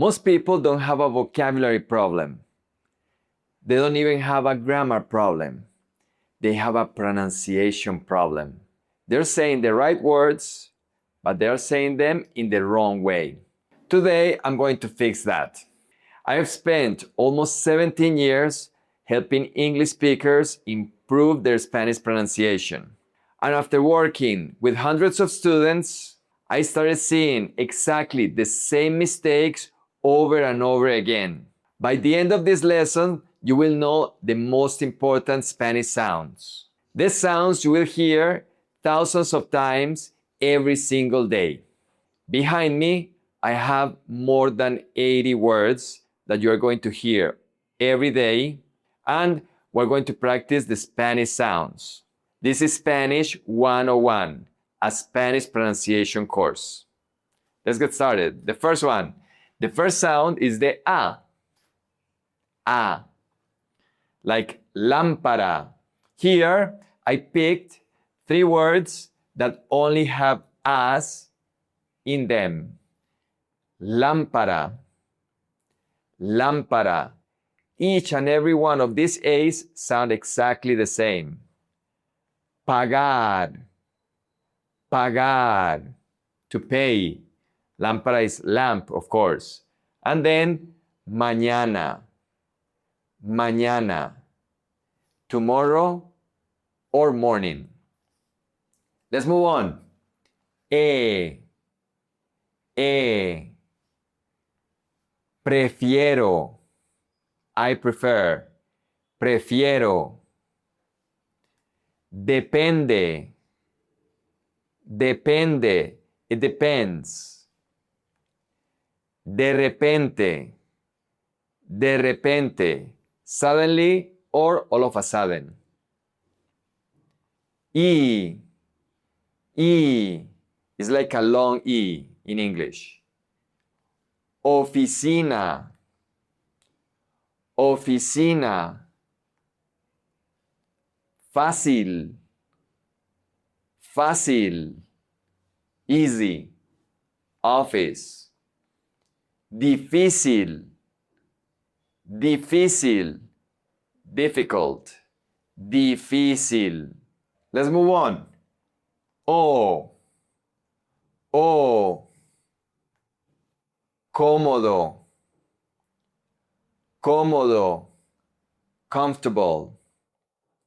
Most people don't have a vocabulary problem. They don't even have a grammar problem. They have a pronunciation problem. They're saying the right words, but they're saying them in the wrong way. Today, I'm going to fix that. I have spent almost 17 years helping English speakers improve their Spanish pronunciation. And after working with hundreds of students, I started seeing exactly the same mistakes over and over again. By the end of this lesson, you will know the most important Spanish sounds. These sounds you will hear thousands of times every single day. Behind me, I have more than 80 words that you are going to hear every day, and we're going to practice the Spanish sounds. This is Spanish 101, a Spanish pronunciation course. Let's get started. The first one. The first sound is the A. A. Like lámpara. Here, I picked 3 words that only have A's in them. Lámpara. Lámpara. Each and every one of these A's sound exactly the same. Pagar. Pagar. To pay. Lámpara is lamp, of course. And then mañana. Mañana. Tomorrow or morning. Let's move on. E. Prefiero. I prefer. Prefiero. Depende. Depende. It depends. De repente. De repente. Suddenly or all of a sudden. E. E is like a long E in English. Oficina. Oficina. Fácil. Fácil. Easy. Office. Difícil. Difícil. Difficult. Difícil. Let's move on. O. O. Cómodo. Cómodo. Comfortable.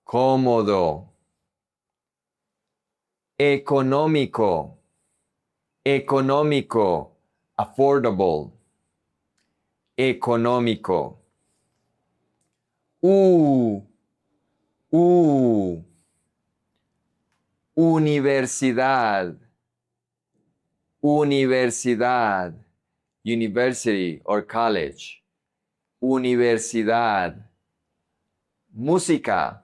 Cómodo. Económico. Económico. Affordable. Económico. Universidad. Universidad. University or college. Universidad. Música.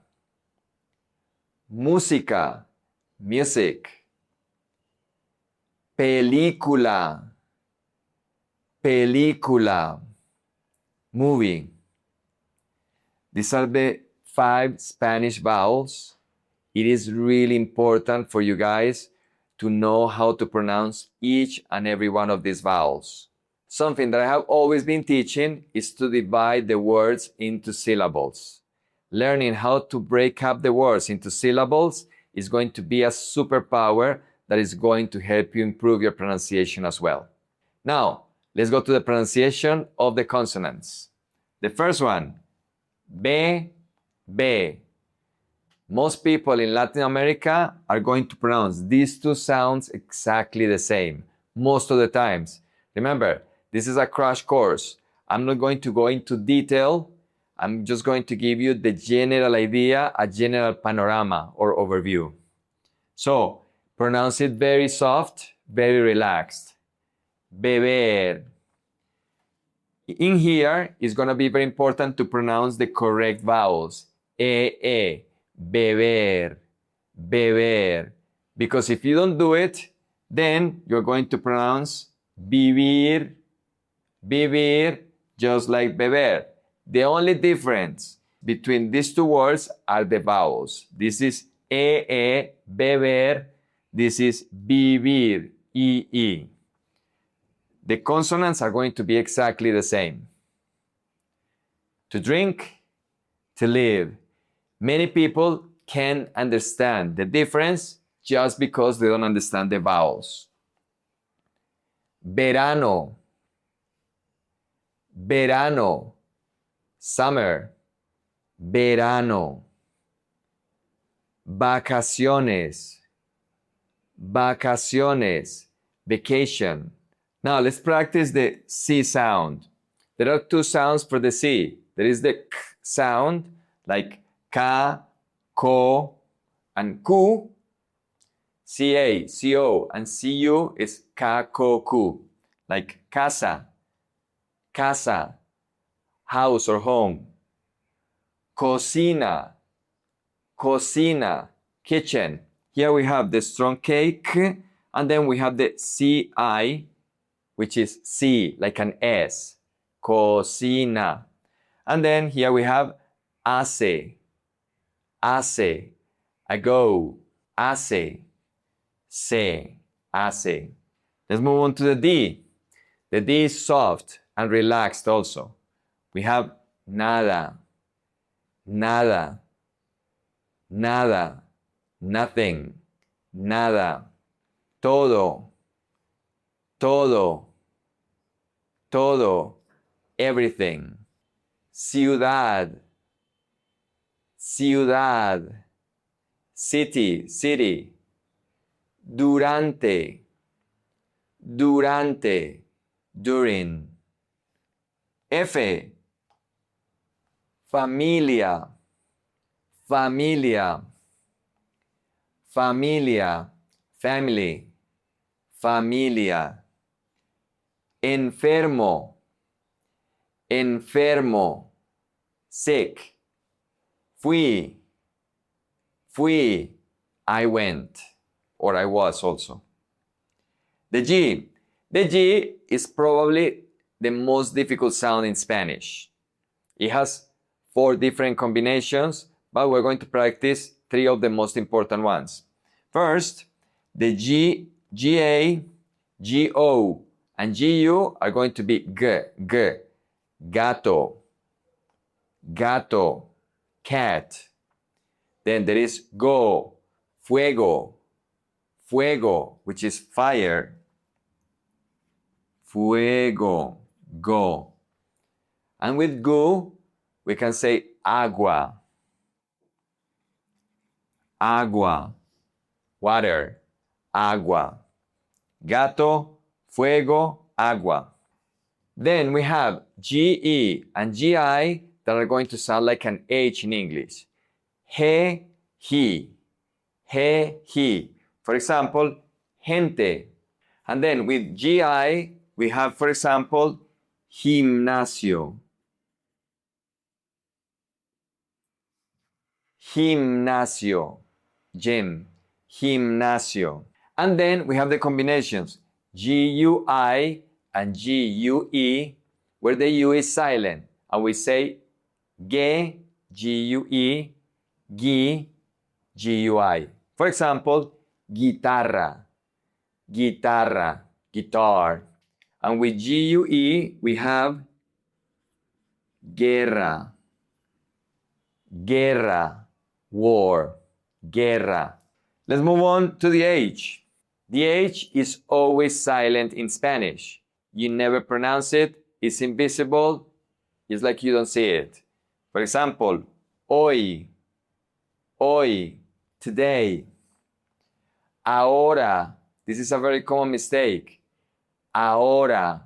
Música. Music. Película. Película. Movie. These are the 5 Spanish vowels. It is really important for you guys to know how to pronounce each and every one of these vowels. Something that I have always been teaching is to divide the words into syllables. Learning how to break up the words into syllables is going to be a superpower that is going to help you improve your pronunciation as well. Now, let's go to the pronunciation of the consonants. The first one, B, B. Most people in Latin America are going to pronounce these 2 sounds exactly the same, most of the times. Remember, this is a crash course. I'm not going to go into detail. I'm just going to give you the general idea, a general panorama or overview. So, pronounce it very soft, very relaxed. Beber. In here, it's going to be very important to pronounce the correct vowels. E. Beber. Beber. Because if you don't do it, then you're going to pronounce vivir. Vivir, just like beber. The only difference between these 2 words are the vowels. This is beber. This is vivir, ee. the consonants are going to be exactly the same. To drink, to live. Many people can understand the difference just because they don't understand the vowels. Verano, verano, summer, verano. Vacaciones, vacaciones, vacation. Now let's practice the C sound. There are two sounds for the C. There is the K sound, like Ka, Ko, and Ku. CA, CO, and CU is Ka, Ko, Ku. Like casa, casa, house or home. Cocina, cocina, kitchen. Here we have the strong K, and then we have the CI, which is C, like an S. Cocina. And then here we have hace, hace, ago, hace, se, hace. Let's move on to the D. The D is soft and relaxed also. We have nada, nada, nada, nothing, nada, todo, todo, todo, everything. Ciudad, ciudad, city, city. Durante, durante, during. F, familia, familia, familia, family, familia. Enfermo, enfermo, sick. Fui, fui, I went, or I was also. The G. The G is probably the most difficult sound in Spanish. It has 4 different combinations, but we're going to practice 3 of the most important ones. First, the G, GA, GO, and GU are going to be G, G, gato, gato, cat. Then there is go, fuego, fuego, which is fire, fuego, go. And with gu, we can say agua, agua, water, agua, gato, fuego, agua. Then we have GE and GI that are going to sound like an H in English. He, he, he. For example, gente. And then with GI, we have, for example, gimnasio, gimnasio, gym, gimnasio. And then we have the combinations GUI and GUE, where the U is silent, and we say ge, GUE, gi, GUI. For example, guitarra, guitarra, guitar. And with GUE, we have guerra, guerra, war, guerra. Let's move on to the H. The H is always silent in Spanish. You never pronounce it. It's invisible. It's like you don't see it. For example, hoy, hoy, today. Ahora. This is a very common mistake. Ahora,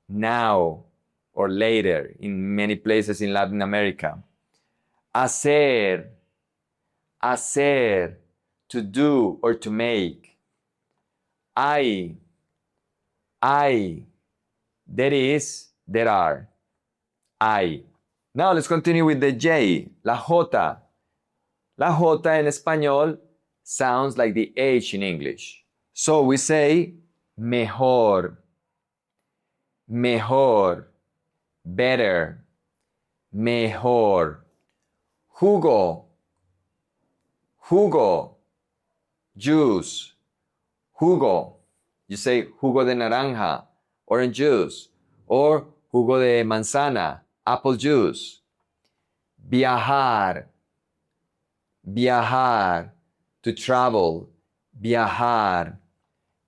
now, or later in many places in Latin America. Hacer, hacer, to do or to make. Hay, there is, there are. Hay. Now let's continue with the J, la J. La J en español sounds like the H in English. So we say mejor, mejor, better, mejor. Jugo, jugo, juice, jugo. You say jugo de naranja orange juice. Or jugo de manzana, apple juice. Viajar, viajar, to travel, viajar.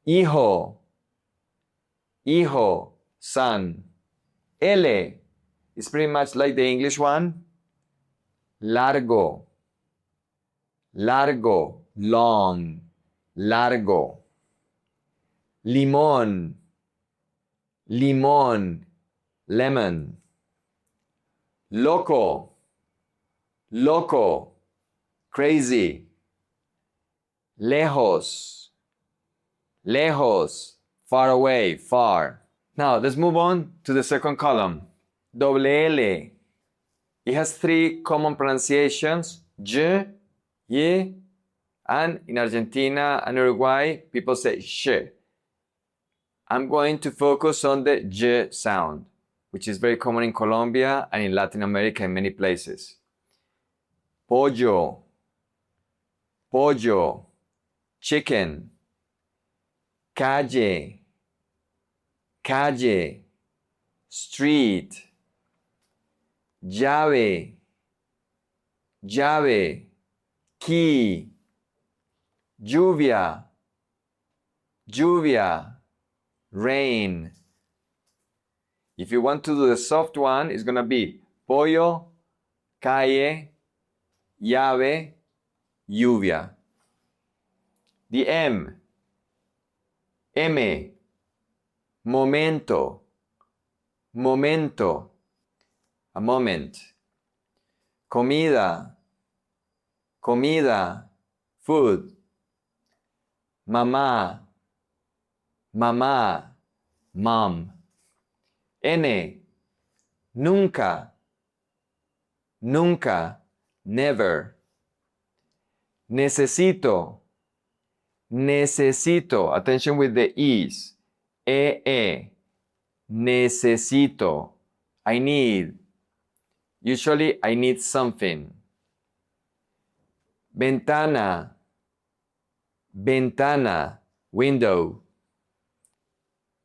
Hijo, hijo, son. L is pretty much like the English one. Largo, largo, long, largo. Limón, limón, lemon. Loco, loco, crazy. Lejos, lejos, far away, far. Now, let's move on to the second column. Doble L. It has three common pronunciations, y, y, and in Argentina and Uruguay, people say sh. I'm going to focus on the y sound, which is very common in Colombia and in Latin America in many places. Pollo, pollo, chicken. Calle, calle, street. Llave, llave, key. Lluvia, lluvia, rain. If you want to do the soft one, it's going to be pollo, calle, llave, lluvia. The M, momento, momento, a moment. Comida, comida, food. Mamá, mamá, mom. N, nunca, nunca, never. Necesito, necesito. Attention with the E's. Necesito. I need. Usually, I need something. Ventana, ventana, window.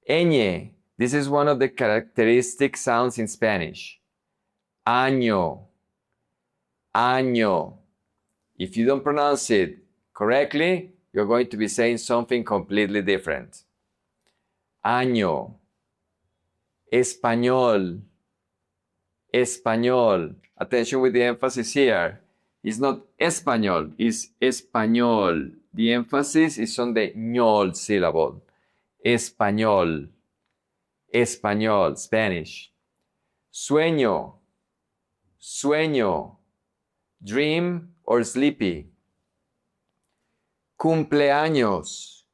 Ñ. This is one of the characteristic sounds in Spanish. Año, año. If you don't pronounce it correctly, you're going to be saying something completely different. Año. Español, español. Attention with the emphasis here. It's not español, it's español. The emphasis is on the ñol syllable. Español, español, Spanish. Sueño, sueño, dream or sleepy. Cumpleaños,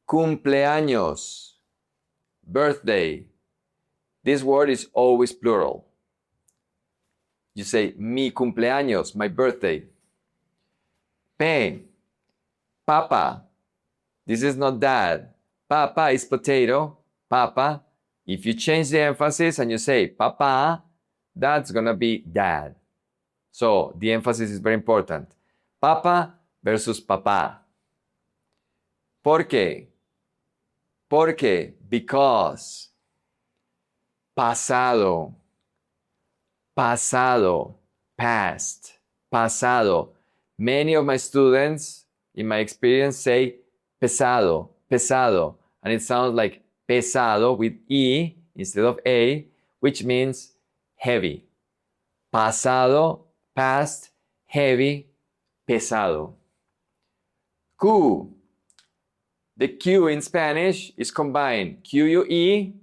cumpleaños, birthday. This word is always plural. You say, mi cumpleaños, my birthday. P, papa. This is not dad. Papa is potato, papa. If you change the emphasis and you say papa, that's gonna be dad. So the emphasis is very important. Papa versus papá. ¿Por qué? Porque, because. Pasado, pasado, past, pasado. Many of my students, in my experience, say pesado, pesado. And it sounds like pesado with E instead of A, which means heavy. Pasado, past, heavy, pesado. Q. The Q in Spanish is combined QUE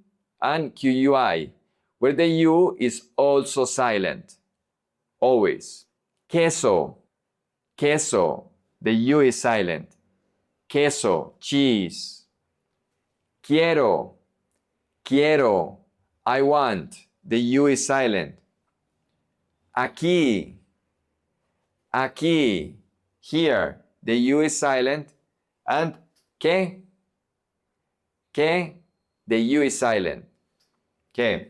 and QUI, where the U is also silent. Always. Queso, queso. The U is silent. Queso, cheese. Quiero, quiero. I want. The U is silent. Aquí, aquí. Here. The U is silent. And ¿qué? ¿Qué? The U is silent. ¿Qué?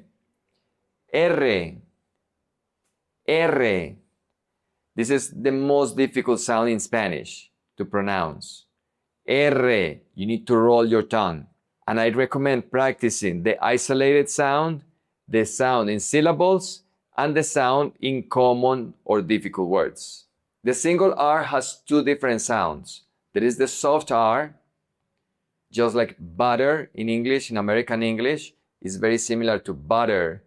R. R. This is the most difficult sound in Spanish to pronounce. R. You need to roll your tongue. And I recommend practicing the isolated sound, the sound in syllables, and the sound in common or difficult words. The single R has two different sounds. There is the soft R, just like butter in English, in American English, is very similar to butter.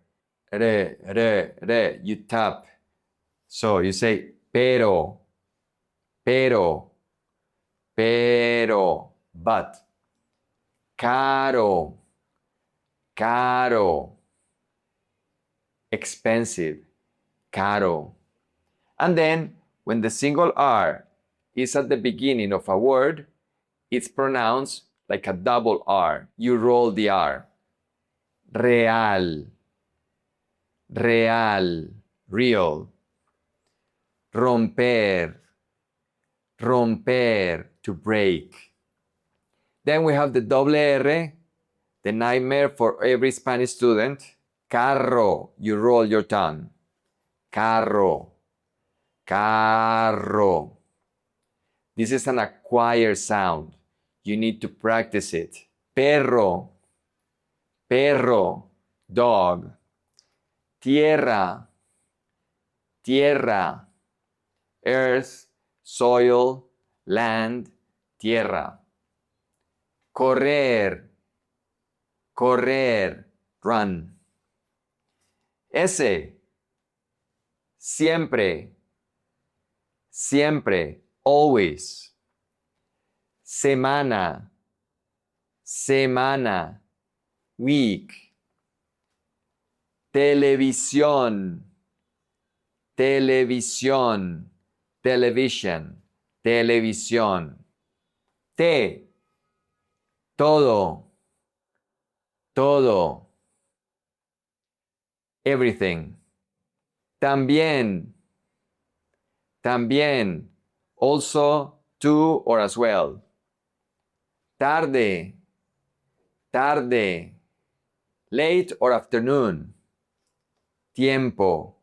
Re, re, re, you tap. So you say pero, pero, pero, but. Caro, caro. Expensive, caro. And then when the single R is at the beginning of a word, it's pronounced like a double R. You roll the R. Real, real, real. Romper, romper, to break. Then we have the double R, the nightmare for every Spanish student. Carro, you roll your tongue. Carro, carro. This is an acquired sound. You need to practice it. Perro, perro, dog. Tierra, tierra. Earth, soil, land, tierra. Correr, correr, run. Ese, siempre, siempre, always. Semana, semana, week. Televisión, televisión, television, televisión. Té, todo, todo. Everything. También, también. Also, to or as well. Tarde, tarde. Late or afternoon. Tiempo,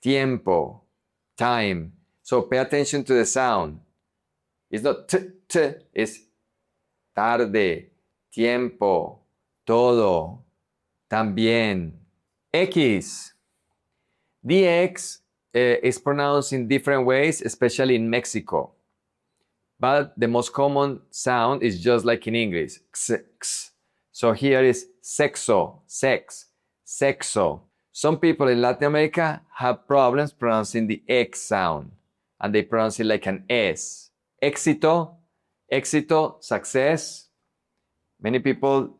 tiempo. Time. So pay attention to the sound. It's not t, it's tarde, tiempo, todo, también. X. The X is pronounced in different ways, especially in Mexico. But the most common sound is just like in English, x, x. So here is sexo, sex, sexo. Some people in Latin America have problems pronouncing the X sound, and they pronounce it like an S. Éxito, éxito, success. Many people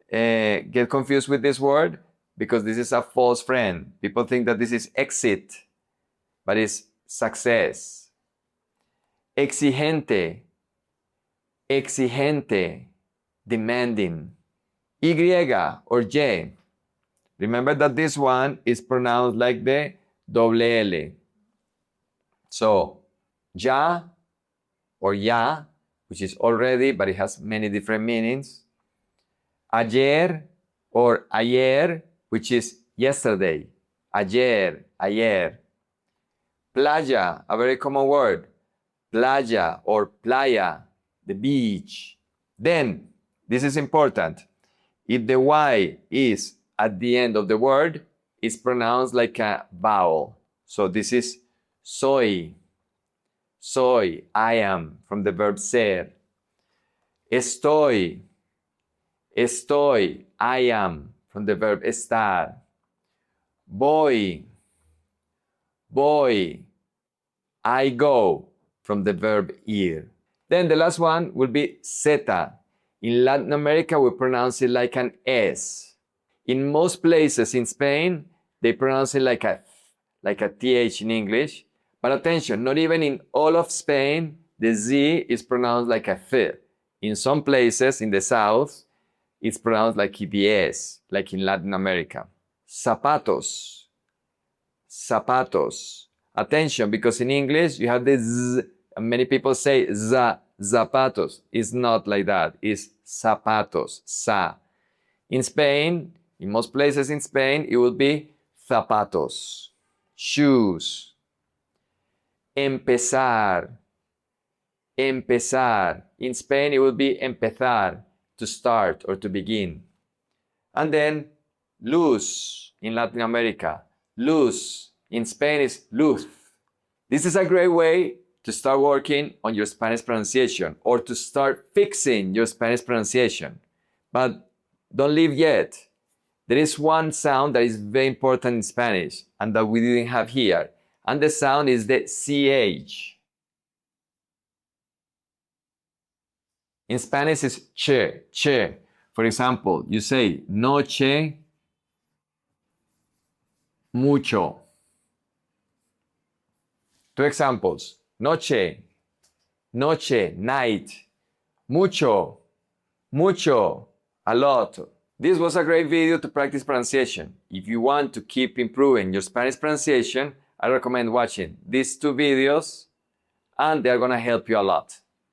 get confused with this word because this is a false friend. People think that this is exit, but it's success. Exigente, exigente, demanding. Y or Y. Remember that this one is pronounced like the double L. So, ya or ya, which is already, but it has many different meanings. Ayer or ayer, which is yesterday. Ayer, ayer. Playa, a very common word. Playa or playa, the beach. Then, this is important. If the Y is at the end of the word, it's pronounced like a vowel. So this is soy. Soy, I am, from the verb ser. Estoy. Estoy, I am, from the verb estar. Voy. Voy. I go, from the verb ir. Then the last one will be zeta. In Latin America, we pronounce it like an S. In most places in Spain, they pronounce it like a TH in English. But attention, not even in all of Spain, the Z is pronounced like a Th. In some places in the south, it's pronounced like the S, like in Latin America. Zapatos. Zapatos. Attention, because in English, you have the Z, and many people say zapatos. It's not like that. It's zapatos, sa. In Spain, in most places in Spain, it would be zapatos, shoes. Empezar, empezar. In Spain, it would be empezar, to start or to begin. And then luz in Latin America, luz in Spanish, luz. This is a great way to start working on your Spanish pronunciation or to start fixing your Spanish pronunciation. But don't leave yet. There is one sound that is very important in Spanish and that we didn't have here. And the sound is the CH. In Spanish, it's che, che. For example, you say noche, mucho. Two examples. Noche, noche, night. Mucho, mucho, a lot. This was a great video to practice pronunciation. If you want to keep improving your Spanish pronunciation, I recommend watching these two videos and they're gonna help you a lot.